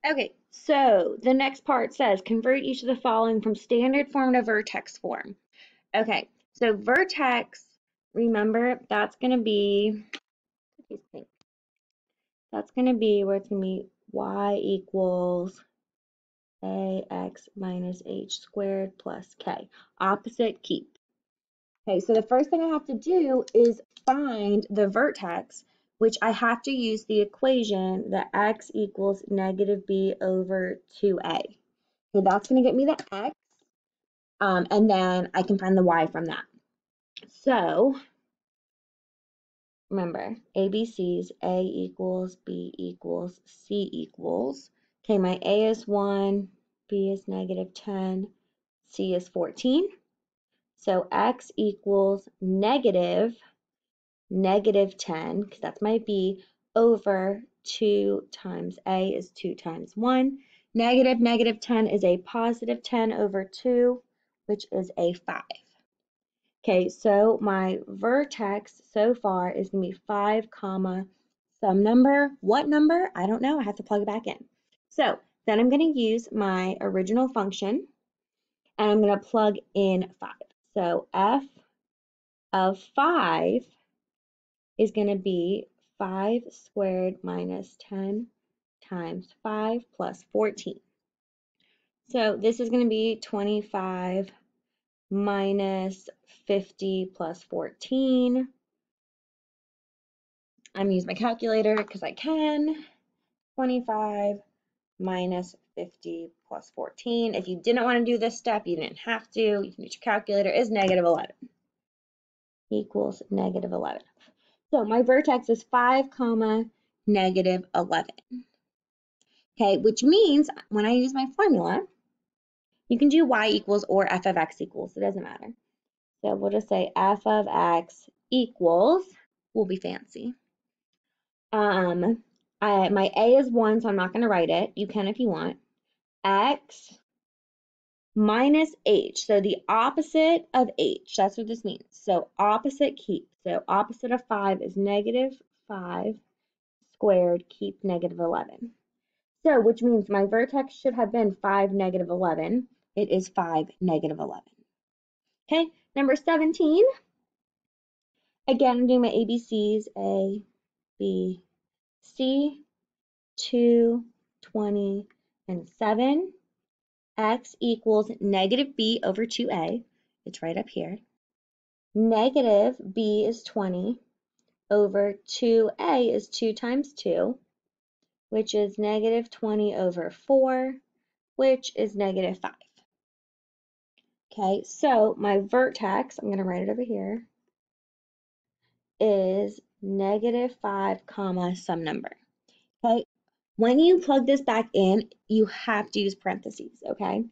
Okay, so the next part says convert each of the following from standard form to vertex form. Okay, so vertex, remember, that's going to be, that's going to be where it's going to be y equals ax minus h squared plus k. Opposite, keep. Okay, so the first thing I have to do is find the vertex, which I have to use the equation that x equals negative b over 2a. So that's going to get me the x, and then I can find the y from that. So remember, ABCs, A equals, B equals, C equals. Okay, my A is 1, B is negative 10, C is 14. So x equals negative 10, because that's my B, over 2 times A is 2 times 1. Negative 10 is a positive 10 over 2, which is a 5. Okay, so my vertex so far is going to be 5, comma, some number. What number? I don't know. I have to plug it back in. So then I'm going to use my original function, and I'm going to plug in 5. So f of 5 is going to be 5 squared minus 10 times 5 plus 14. So this is going to be 25 minus 50 plus 14. I'm going to use my calculator because I can. 25 minus 50 plus 14. If you didn't want to do this step, you didn't have to. You can use your calculator. Is negative 11. Equals negative 11. So my vertex is 5, comma, negative 11. Okay, which means when I use my formula, you can do y equals or f of x equals. It doesn't matter. So we'll just say f of x equals, we'll be fancy. My a is 1, so I'm not going to write it. You can if you want. X minus h, so the opposite of h. That's what this means. So opposite, keep. So opposite of 5 is negative 5 squared, keep negative 11. So which means my vertex should have been 5, negative 11. It is 5, negative 11. Okay, number 17. Again, I'm doing my ABCs, A, B, C, 2, 20, and 7. X equals negative b over 2a. It's right up here. Negative b is 20 over 2a is 2 times 2, which is negative 20 over 4, which is negative 5. Okay, so my vertex, I'm going to write it over here, is negative 5, comma, some number. Okay, when you plug this back in, you have to use parentheses, okay?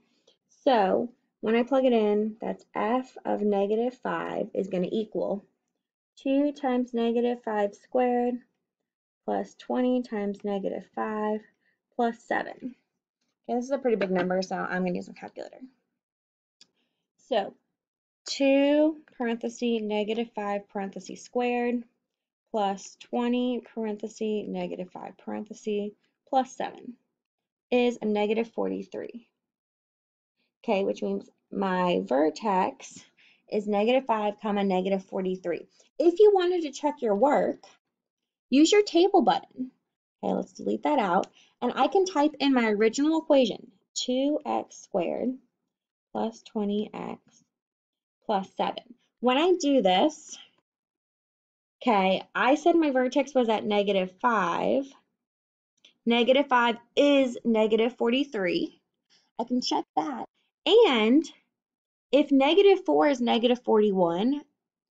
So when I plug it in, that's f of negative 5 is going to equal 2 times negative 5 squared plus 20 times negative 5 plus 7. Okay, this is a pretty big number, so I'm going to use my calculator. So 2 parenthesis negative 5 parenthesis squared plus 20 parenthesis negative 5 parenthesis plus 7 is a negative 43. Okay, which means my vertex is negative 5, comma, negative 43. If you wanted to check your work, use your table button. Okay, let's delete that out. And I can type in my original equation, 2x squared plus 20x plus 7. When I do this, okay, I said my vertex was at negative 5. Negative 5 is negative 43. I can check that. And if negative 4 is negative 41,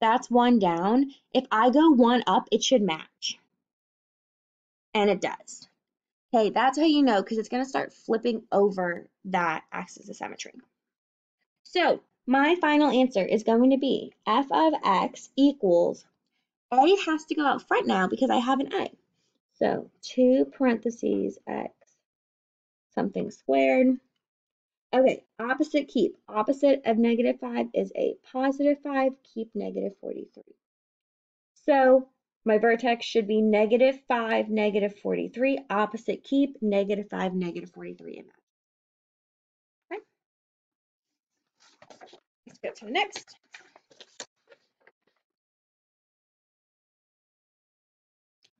that's one down. If I go one up, it should match. And it does. Okay, that's how you know, because it's going to start flipping over that axis of symmetry. So my final answer is going to be f of x equals, a has to go out front now because I have an a. So 2 parentheses x something squared. Okay, opposite, keep. Opposite of negative 5 is a positive 5, keep negative 43. So My vertex should be -5, -43. Opposite keep, -5, -43. And okay. Let's go to the next.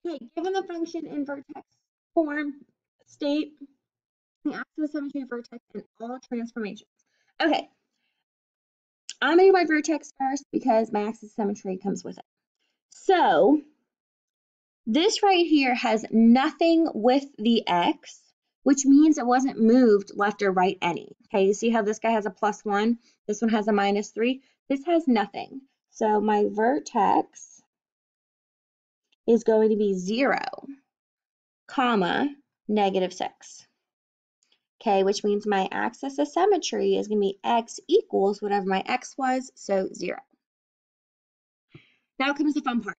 Okay, given the function in vertex form, state the axis of symmetry of vertex in all transformations. Okay, I'm going to do my vertex first because my axis of symmetry comes with it. So this right here has nothing with the x, which means it wasn't moved left or right any. Okay, you see how this guy has a +1, this one has a -3. This has nothing. So my vertex is going to be 0, comma, -6. Okay, which means my axis of symmetry is going to be x equals whatever my x was, so 0. Now comes the fun part,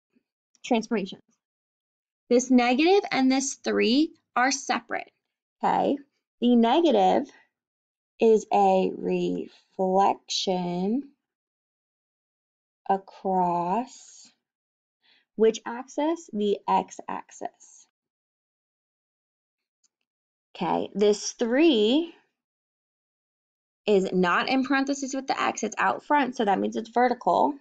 transformations. This negative and this 3 are separate, okay? The negative is a reflection across which axis? The x-axis. Okay, this 3 is not in parentheses with the x, it's out front, so that means it's vertical.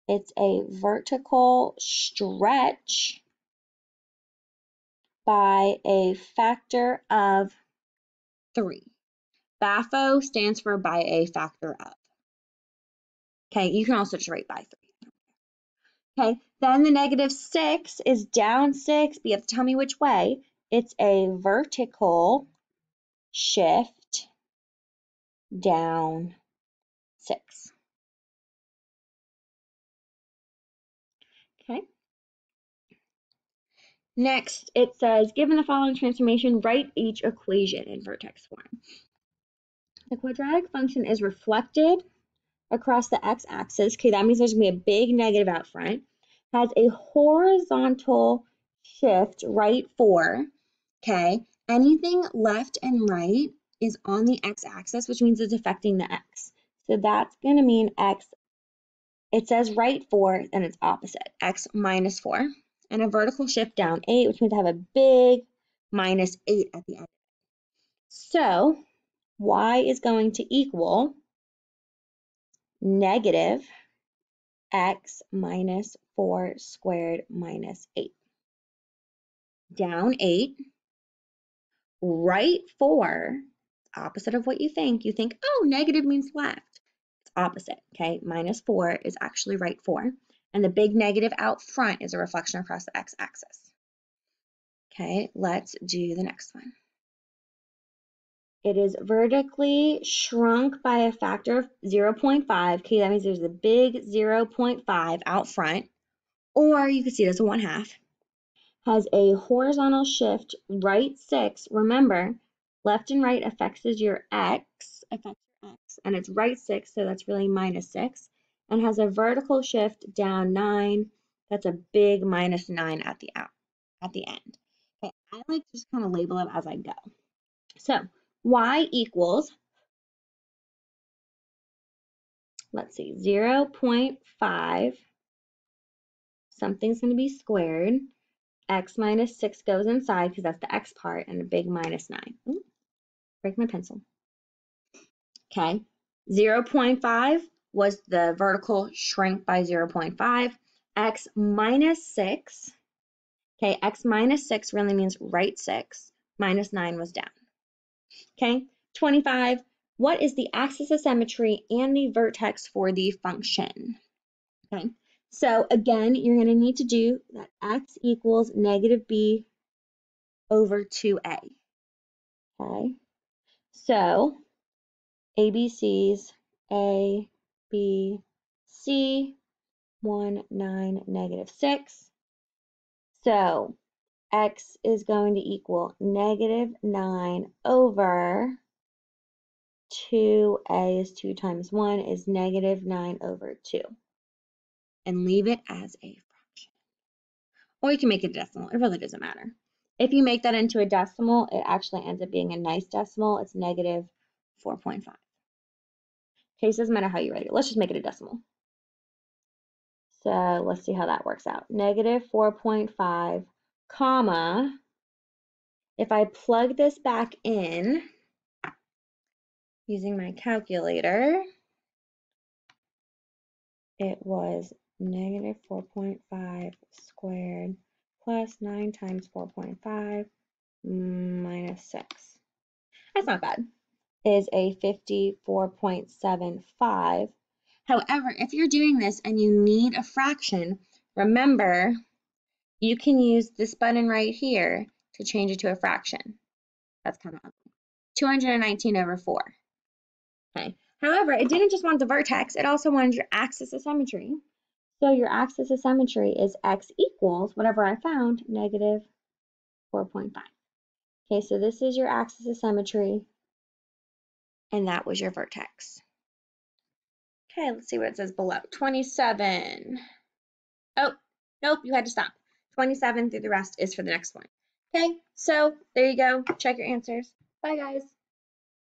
It's a vertical stretch by a factor of 3. BAFO stands for by a factor of. Okay, you can also just write by 3. Okay, then the -6 is down 6, but you have to tell me which way. It's a vertical shift down 6. Okay. Next, it says, given the following transformation, write each equation in vertex form. The quadratic function is reflected across the x-axis. Okay, that means there's going to be a big negative out front. Has a horizontal shift right 4. Okay, anything left and right is on the x-axis, which means it's affecting the x. So that's going to mean x, it says right 4, and it's opposite, x -4. And a vertical shift down 8, which means I have a big -8 at the end. So y is going to equal negative x -4 squared minus 8. Down 8, right 4, opposite of what you think. You think, oh, negative means left. It's opposite, okay? -4 is actually right 4. And the big negative out front is a reflection across the x-axis. Okay, let's do the next one. It is vertically shrunk by a factor of 0.5. Okay, that means there's a big 0.5 out front. Or you could see it as a 1/2. Has a horizontal shift right 6. Remember, left and right affects your x, and it's right 6, so that's really -6. And has a vertical shift down 9. That's a big -9 at the end. Okay, I like to just kind of label them as I go. So y equals, let's see, 0.5. Something's going to be squared. X -6 goes inside because that's the x part, and a big -9. Ooh, break my pencil. Okay, 0.5 was the vertical shrink by 0.5. X -6. Okay, x -6 really means right 6. -9 was down. Okay, 25. What is the axis of symmetry and the vertex for the function? Okay, so again, you're going to need to do that x equals -b over 2a. Okay, so ABC's A, B, C, 1, 9, -6. So x is going to equal -9 over 2a is 2 times 1 is -9 over 2. And leave it as a fraction. Or you can make it a decimal. It really doesn't matter. If you make that into a decimal, it actually ends up being a nice decimal. It's -4.5. Okay, so it doesn't matter how you write it. Let's just make it a decimal. So let's see how that works out. Negative 4.5, comma, if I plug this back in using my calculator, it was negative 4.5 squared plus 9 times 4.5 minus 6. That's not bad. Is a 54.75. However, if you're doing this and you need a fraction, remember you can use this button right here to change it to a fraction. That's kind of ugly. 219 over 4. Okay. However, it didn't just want the vertex, it also wanted your axis of symmetry. So your axis of symmetry is x equals whatever I found, negative 4.5. Okay, so this is your axis of symmetry, and that was your vertex. Okay, let's see what it says below. 27. Oh, nope, you had to stop. 27 through the rest is for the next one. Okay, so there you go. Check your answers. Bye, guys.